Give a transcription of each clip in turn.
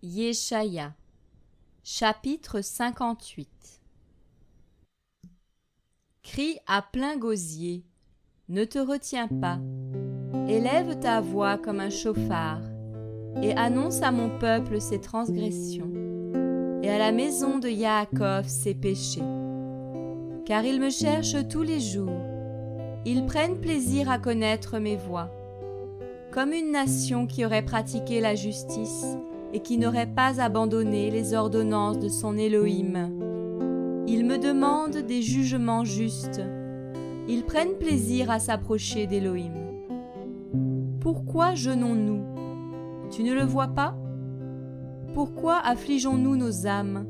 Yeshaya, chapitre 58. Crie à plein gosier, ne te retiens pas, élève ta voix comme un chauffard, et annonce à mon peuple ses transgressions, et à la maison de Yaakov ses péchés. Car ils me cherchent tous les jours, ils prennent plaisir à connaître mes voies. Comme une nation qui aurait pratiqué la justice et qui n'aurait pas abandonné les ordonnances de son Élohim. Ils me demandent des jugements justes. Ils prennent plaisir à s'approcher d'Élohim. Pourquoi jeûnons-nous? Tu ne le vois pas? Pourquoi affligeons-nous nos âmes?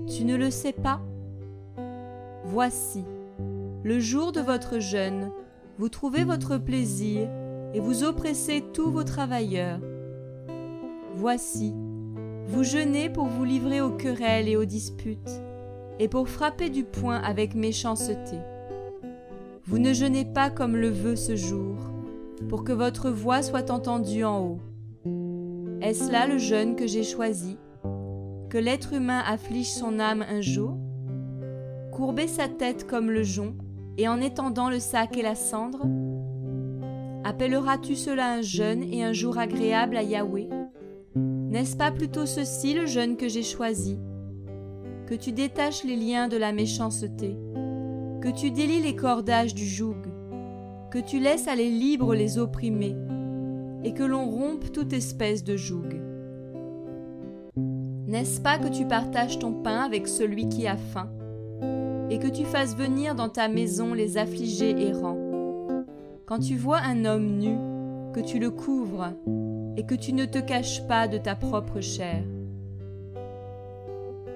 Tu ne le sais pas? Voici, le jour de votre jeûne, vous trouvez votre plaisir et vous oppressez tous vos travailleurs. Voici, vous jeûnez pour vous livrer aux querelles et aux disputes, et pour frapper du poing avec méchanceté. Vous ne jeûnez pas comme le veut ce jour, pour que votre voix soit entendue en haut. Est-ce là le jeûne que j'ai choisi? Que l'être humain afflige son âme un jour? Courber sa tête comme le jonc, et en étendant le sac et la cendre? Appelleras-tu cela un jeûne et un jour agréable à Yahweh? N'est-ce pas plutôt ceci le jeûne que j'ai choisi? Que tu détaches les liens de la méchanceté, que tu délies les cordages du joug, que tu laisses aller libres les opprimés, et que l'on rompe toute espèce de joug. N'est-ce pas que tu partages ton pain avec celui qui a faim, et que tu fasses venir dans ta maison les affligés errants? Quand tu vois un homme nu, que tu le couvres, et que tu ne te caches pas de ta propre chair.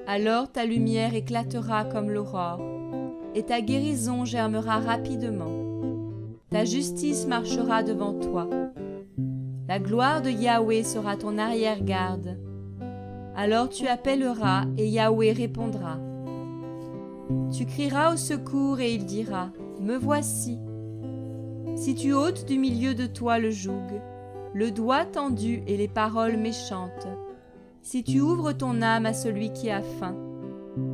Alors ta lumière éclatera comme l'aurore, et ta guérison germera rapidement. Ta justice marchera devant toi. La gloire de Yahweh sera ton arrière-garde. Alors tu appelleras, et Yahweh répondra. Tu crieras au secours, et il dira, « Me voici !» Si tu ôtes du milieu de toi le joug, le doigt tendu et les paroles méchantes, si tu ouvres ton âme à celui qui a faim,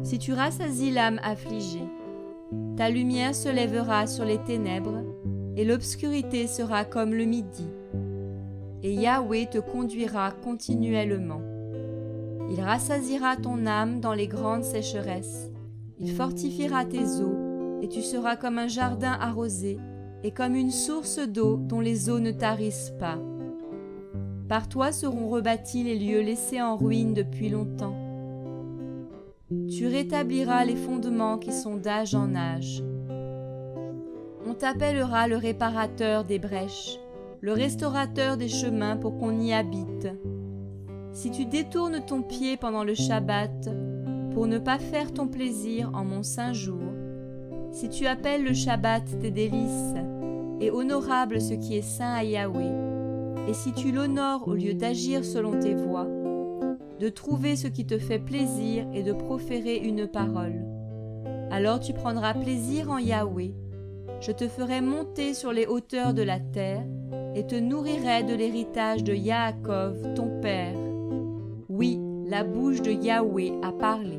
si tu rassasies l'âme affligée, ta lumière se lèvera sur les ténèbres, et l'obscurité sera comme le midi. Et Yahweh te conduira continuellement. Il rassasiera ton âme dans les grandes sécheresses, il fortifiera tes eaux, et tu seras comme un jardin arrosé, et comme une source d'eau dont les eaux ne tarissent pas. Par toi seront rebâtis les lieux laissés en ruine depuis longtemps. Tu rétabliras les fondements qui sont d'âge en âge. On t'appellera le réparateur des brèches, le restaurateur des chemins pour qu'on y habite. Si tu détournes ton pied pendant le Shabbat, pour ne pas faire ton plaisir en mon saint jour, si tu appelles le Shabbat tes délices, et honorable ce qui est saint à Yahweh, et si tu l'honores au lieu d'agir selon tes voies, de trouver ce qui te fait plaisir et de proférer une parole, alors tu prendras plaisir en Yahweh, je te ferai monter sur les hauteurs de la terre, et te nourrirai de l'héritage de Yaakov, ton père. Oui, la bouche de Yahweh a parlé.